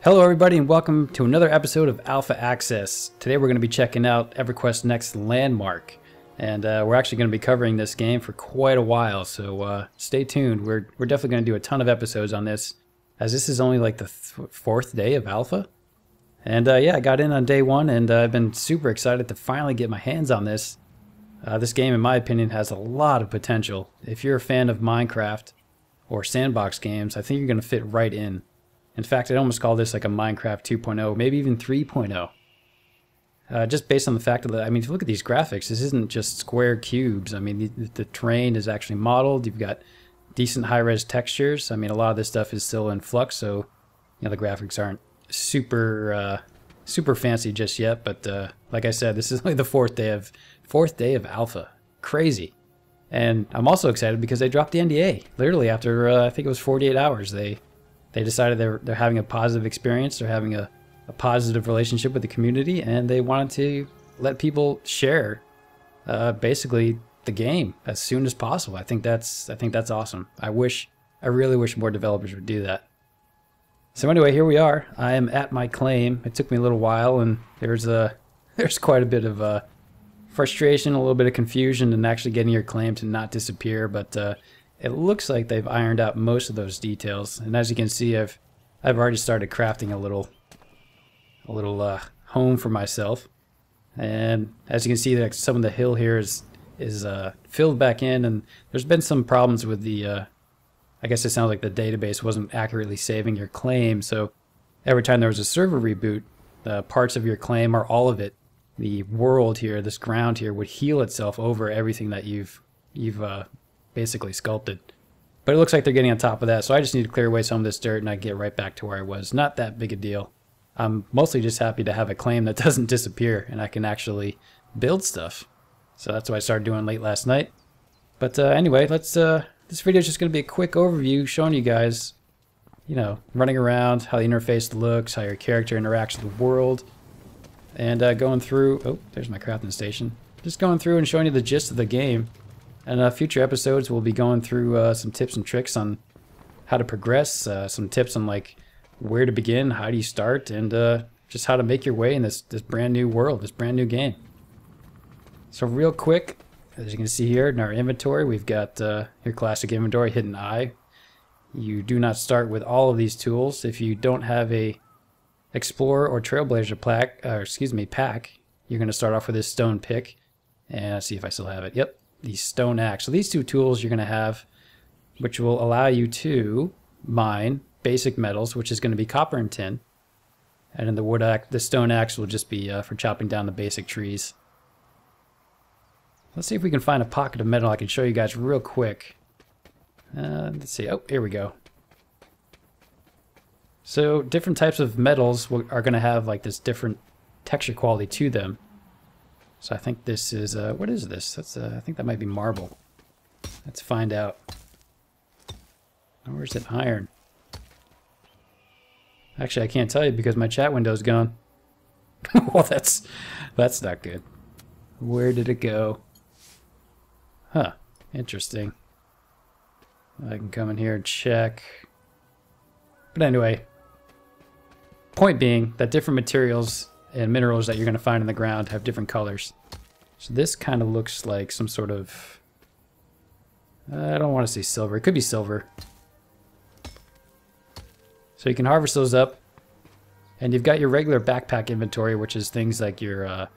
Hello everybody and welcome to another episode of Alpha Access. Today we're going to be checking out EverQuest's next landmark. And we're actually going to be covering this game for quite a while, so stay tuned. We're definitely going to do a ton of episodes on this, as this is only like the fourth day of Alpha. And yeah, I got in on day one and I've been super excited to finally get my hands on this. This game, in my opinion, has a lot of potential. If you're a fan of Minecraft or Sandbox games, I think you're going to fit right in. In fact, I'd almost call this like a Minecraft 2.0, maybe even 3.0. Just based on the fact that, I mean, if you look at these graphics, this isn't just square cubes. I mean, the terrain is actually modeled. You've got decent high-res textures. I mean, a lot of this stuff is still in flux, so you know the graphics aren't super super fancy just yet. But like I said, this is only the fourth day of Alpha. Crazy. And I'm also excited because they dropped the NDA literally after I think it was 48 hours. They decided they're having a positive experience, they're having a positive relationship with the community, and they wanted to let people share basically the game as soon as possible. I think that's awesome. I really wish more developers would do that. So anyway, here we are. I am at my claim. It took me a little while, and there's quite a bit of frustration, a little bit of confusion in actually getting your claim to not disappear, but it looks like they've ironed out most of those details, and as you can see, I've already started crafting a little home for myself. And as you can see, that some of the hill here is filled back in, and there's been some problems with the I guess it sounds like the database wasn't accurately saving your claim. So every time there was a server reboot, parts of your claim, or all of it, the world here, this ground here, would heal itself over everything that you've basically sculpted. But it looks like they're getting on top of that, so I just need to clear away some of this dirt and I get right back to where I was. Not that big a deal. I'm mostly just happy to have a claim that doesn't disappear and I can actually build stuff. So that's what I started doing late last night. But anyway, this video is just going to be a quick overview showing you guys, you know, running around, how the interface looks, how your character interacts with the world, and going through, oh, there's my crafting station. Just going through and showing you the gist of the game. And future episodes we'll be going through some tips and tricks on how to progress, some tips on like where to begin, how do you start, and just how to make your way in this brand new world, this brand new game. So real quick, as you can see here in our inventory, we've got your classic inventory, hidden eye. You do not start with all of these tools. If you don't have a Explorer or Trailblazer pack, you're going to start off with this stone pick. And let's see if I still have it. Yep. The stone axe. So these two tools you're going to have, which will allow you to mine basic metals, which is going to be copper and tin. And then the stone axe will just be for chopping down the basic trees. Let's see if we can find a pocket of metal I can show you guys real quick. Let's see. Oh, here we go. So different types of metals are going to have like this different texture quality to them. So I think this is, what is this? That's I think that might be marble. Let's find out. Or is it iron? Actually, I can't tell you because my chat window's gone. Well, that's not good. Where did it go? Huh, interesting. I can come in here and check. But anyway, point being that different materials and minerals that you're going to find in the ground have different colors. So this kind of looks like some sort of, I don't want to say silver, it could be silver. So you can harvest those up, and you've got your regular backpack inventory, which is things like your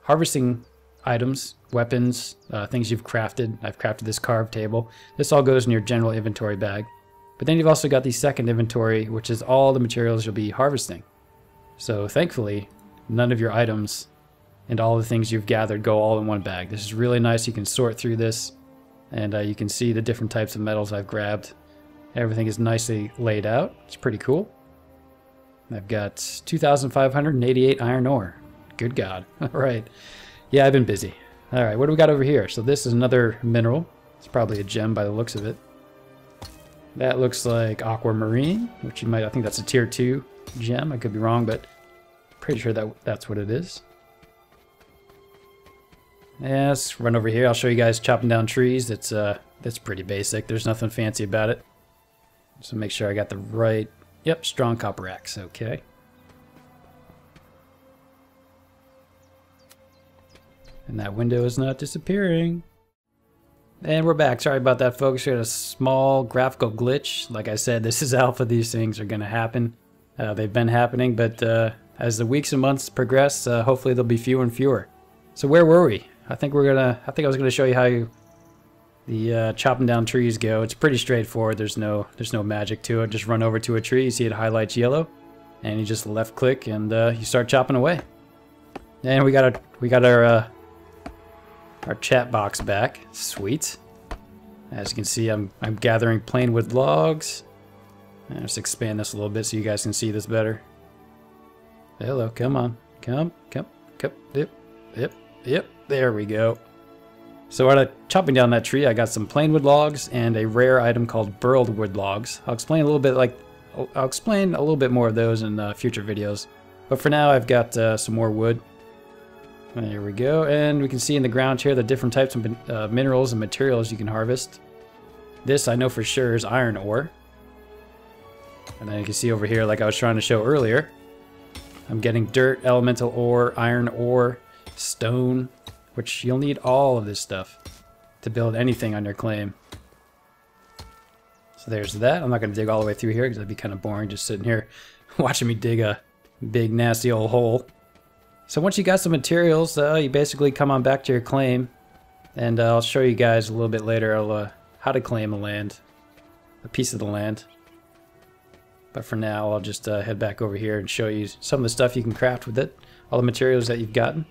harvesting items, weapons, things you've crafted. I've crafted this carved table. This all goes in your general inventory bag. But then you've also got the second inventory, which is all the materials you'll be harvesting. So thankfully, none of your items and all the things you've gathered go all in one bag. This is really nice. You can sort through this, and you can see the different types of metals I've grabbed. Everything is nicely laid out. It's pretty cool. I've got 2,588 iron ore. Good God. All right. Yeah, I've been busy. All right, what do we got over here? So this is another mineral. It's probably a gem by the looks of it. That looks like aquamarine, which you might, I think that's a tier 2 gem. I could be wrong, but pretty sure that's what it is. Yeah, let's run over here. I'll show you guys chopping down trees. That's pretty basic. There's nothing fancy about it. So make sure I got the right Yep, strong copper axe. Okay. And that window is not disappearing. And we're back. Sorry about that, folks. We had a small graphical glitch. Like I said, this is alpha. These things are going to happen. They've been happening, but as the weeks and months progress, hopefully there'll be fewer and fewer. So where were we? I think I was gonna show you how the chopping down trees go. It's pretty straightforward. There's no magic to it. Just run over to a tree. You see it highlights yellow, and you just left click and you start chopping away. And we got our chat box back. Sweet. As you can see, I'm gathering plain wood logs. I'll just expand this a little bit so you guys can see this better. Hello, come on. Come. Yep, there we go. So while I'm chopping down that tree, I got some plain wood logs and a rare item called burled wood logs. I'll explain a little bit more of those in future videos. But for now, I've got some more wood. There we go, and we can see in the ground here the different types of minerals and materials you can harvest. This I know for sure is iron ore. And then you can see over here, like I was trying to show earlier, I'm getting dirt, elemental ore, iron ore, stone, which you'll need all of this stuff to build anything on your claim. So there's that. I'm not going to dig all the way through here because that'd be kind of boring just sitting here watching me dig a big nasty old hole. So once you got some materials, you basically come on back to your claim, and I'll show you guys a little bit later how to claim a piece of the land. But for now, I'll just head back over here and show you some of the stuff you can craft with it, all the materials that you've gotten.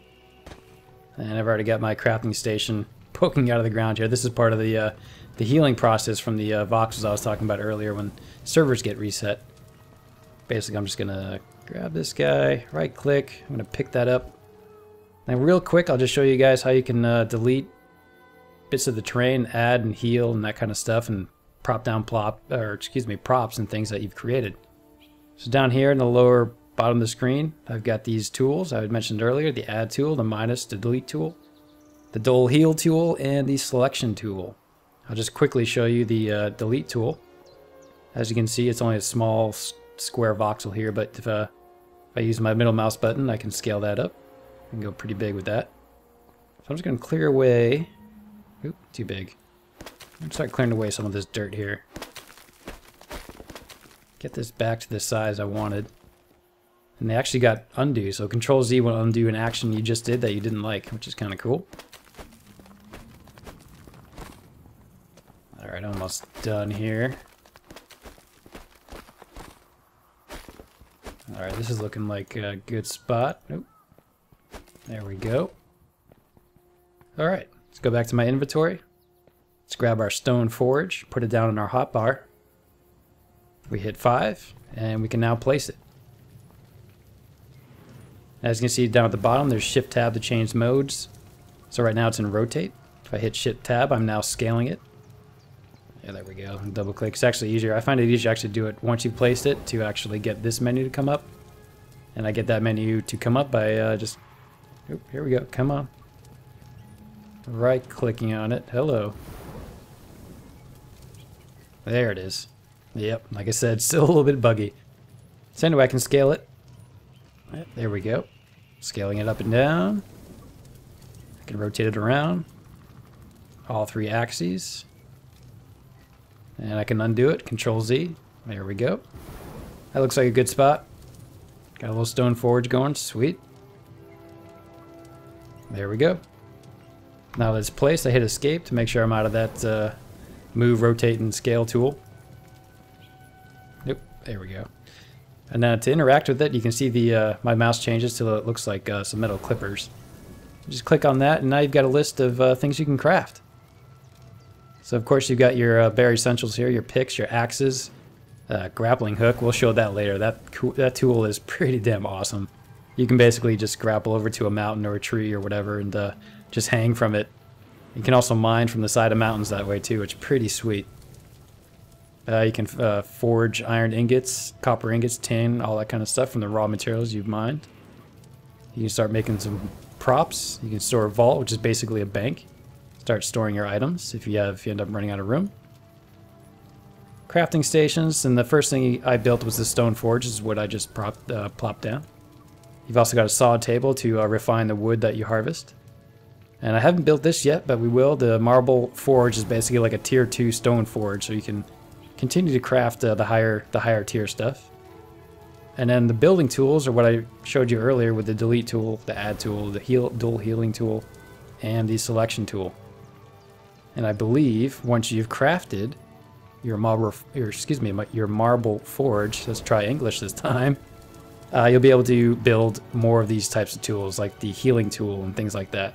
And I've already got my crafting station poking out of the ground here. This is part of the healing process from the Voxels I was talking about earlier when servers get reset. Basically, I'm just going to grab this guy, right click, I'm going to pick that up. Now real quick, I'll just show you guys how you can delete bits of the terrain, add and heal and that kind of stuff, and props and things that you've created. So down here in the lower bottom of the screen, I've got these tools I had mentioned earlier, the add tool, the minus, the delete tool, the dull heal tool, and the selection tool. I'll just quickly show you the delete tool. As you can see, it's only a small square voxel here, but if I use my middle mouse button, I can scale that up and go pretty big with that. So I'm just going to clear away. Oop, too big. I'm going to start clearing away some of this dirt here. Get this back to the size I wanted. And they actually got undo, so Control Z will undo an action you just did that you didn't like, which is kind of cool. Alright, almost done here. Alright, this is looking like a good spot. Oop. There we go. Alright, let's go back to my inventory. Let's grab our stone forge, put it down in our hotbar. We hit 5, and we can now place it. As you can see down at the bottom, there's Shift Tab to change modes. So right now it's in rotate. If I hit Shift Tab, I'm now scaling it. Yeah, there we go. Double click. It's actually easier. I find it easier to actually do it once you've placed it to actually get this menu to come up. And I get that menu to come up by just... Oop, here we go. Come on. Right clicking on it. Hello. There it is. Yep, like I said, still a little bit buggy. So anyway, I can scale it. There we go. Scaling it up and down. I can rotate it around. All 3 axes. And I can undo it. Control Z. There we go. That looks like a good spot. Got a little stone forge going. Sweet. There we go. Now that it's placed, I hit escape to make sure I'm out of that move, rotate, and scale tool. Nope. There we go. And then to interact with it, you can see the my mouse changes till it looks like some metal clippers. Just click on that, and now you've got a list of things you can craft. So of course you've got your bare essentials here, your picks, your axes, grappling hook. We'll show that later. That tool is pretty damn awesome. You can basically just grapple over to a mountain or a tree or whatever and just hang from it. You can also mine from the side of mountains that way too, which is pretty sweet. You can forge iron ingots, copper ingots, tin, all that kind of stuff from the raw materials you've mined. You can start making some props. You can store a vault, which is basically a bank. Start storing your items if you end up running out of room. crafting stations, and the first thing I built was the stone forge. This is what I just plopped down. You've also got a saw table to refine the wood that you harvest. And I haven't built this yet, but we will. The marble forge is basically like a tier 2 stone forge, so you can continue to craft the higher tier stuff. And then the building tools are what I showed you earlier with the delete tool, the add tool, the dual healing tool, and the selection tool. And I believe once you've crafted your marble forge, let's try English this time, you'll be able to build more of these types of tools, like the healing tool and things like that.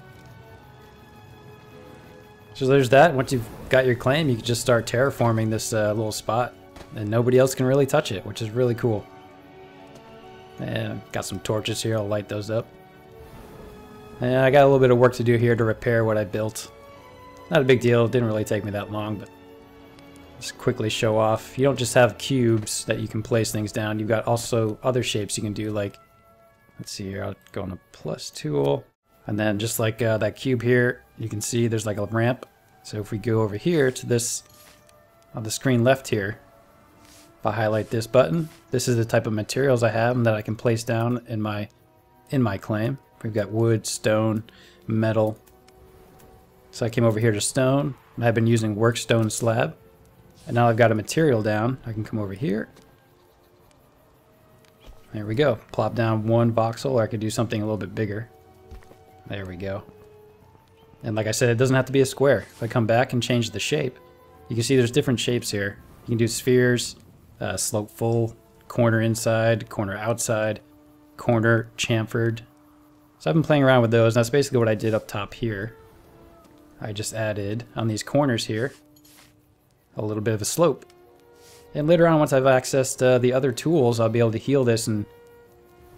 So there's that. Once you've got your claim, you can just start terraforming this little spot, and nobody else can really touch it, which is really cool. And got some torches here, I'll light those up. And I got a little bit of work to do here to repair what I built. Not a big deal, it didn't really take me that long, but just quickly show off. You don't just have cubes that you can place things down, you've got also other shapes you can do, like, let's see here, I'll go on a plus tool. And then just like that cube here, you can see there's like a ramp. So if we go over here to this, on the screen left here, if I highlight this button, this is the type of materials I have and that I can place down in my claim. We've got wood, stone, metal. So I came over here to stone, and I've been using work stone slab. And now I've got a material down, I can come over here. There we go. Plop down one voxel, or I could do something a little bit bigger. There we go. And like I said, it doesn't have to be a square. If I come back and change the shape, you can see there's different shapes here. You can do spheres, slope full, corner inside, corner outside, corner chamfered. So I've been playing around with those, and that's basically what I did up top here. I just added, on these corners here, a little bit of a slope. And later on, once I've accessed the other tools, I'll be able to heal this and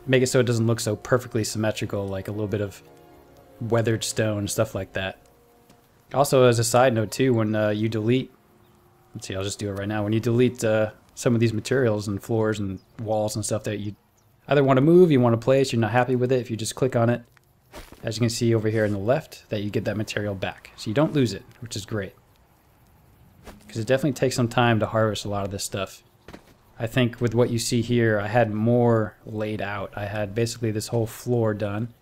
make it so it doesn't look so perfectly symmetrical, like a little bit of weathered stone, stuff like that. Also, as a side note too, when you delete, let's see, I'll just do it right now. When you delete some of these materials and floors and walls and stuff that you either want to move, you want to place, you're not happy with it, if you just click on it, as you can see over here on the left, that you get that material back. So you don't lose it, which is great. Because it definitely takes some time to harvest a lot of this stuff. I think with what you see here, I had more laid out. I had basically this whole floor done.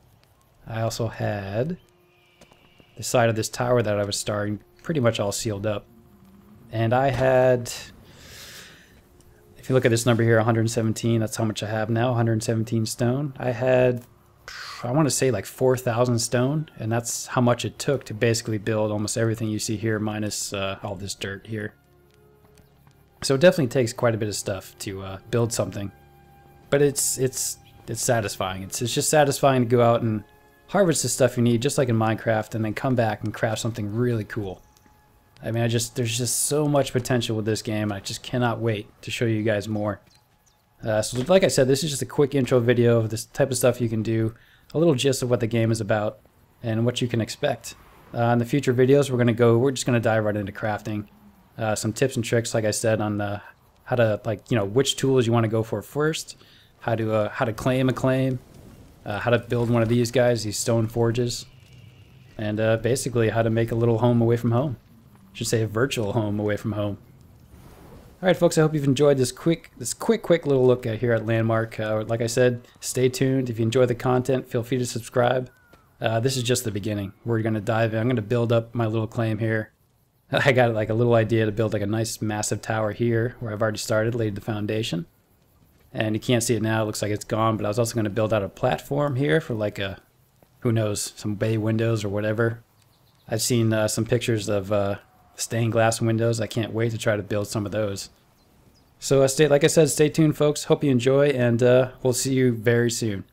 I also had the side of this tower that I was starting pretty much all sealed up. And I had, if you look at this number here, 117, that's how much I have now, 117 stone. I had, I want to say like 4,000 stone, and that's how much it took to basically build almost everything you see here, minus all this dirt here. So it definitely takes quite a bit of stuff to build something. But it's satisfying. It's just satisfying to go out and harvest the stuff you need, just like in Minecraft, and then come back and craft something really cool. I mean, there's just so much potential with this game. I just cannot wait to show you guys more. So like I said, this is just a quick intro video of this type of stuff you can do, a little gist of what the game is about, and what you can expect. In the future videos, we're just gonna dive right into crafting. Some tips and tricks, like I said, on how to, like, you know, which tools you want to go for first, how to claim a claim, how to build one of these guys, these stone forges, and basically how to make a little home away from home. I should say a virtual home away from home. Alright folks, I hope you've enjoyed this quick little look here at Landmark. Like I said, stay tuned. If you enjoy the content, feel free to subscribe. This is just the beginning. We're going to dive in. I'm going to build up my little claim here. I got like a little idea to build like a nice massive tower here where I've already started, laid the foundation. And you can't see it now, it looks like it's gone, but I was also going to build out a platform here for like a, who knows, some bay windows or whatever. I've seen some pictures of stained glass windows. I can't wait to try to build some of those. So like I said, stay tuned folks. Hope you enjoy, and we'll see you very soon.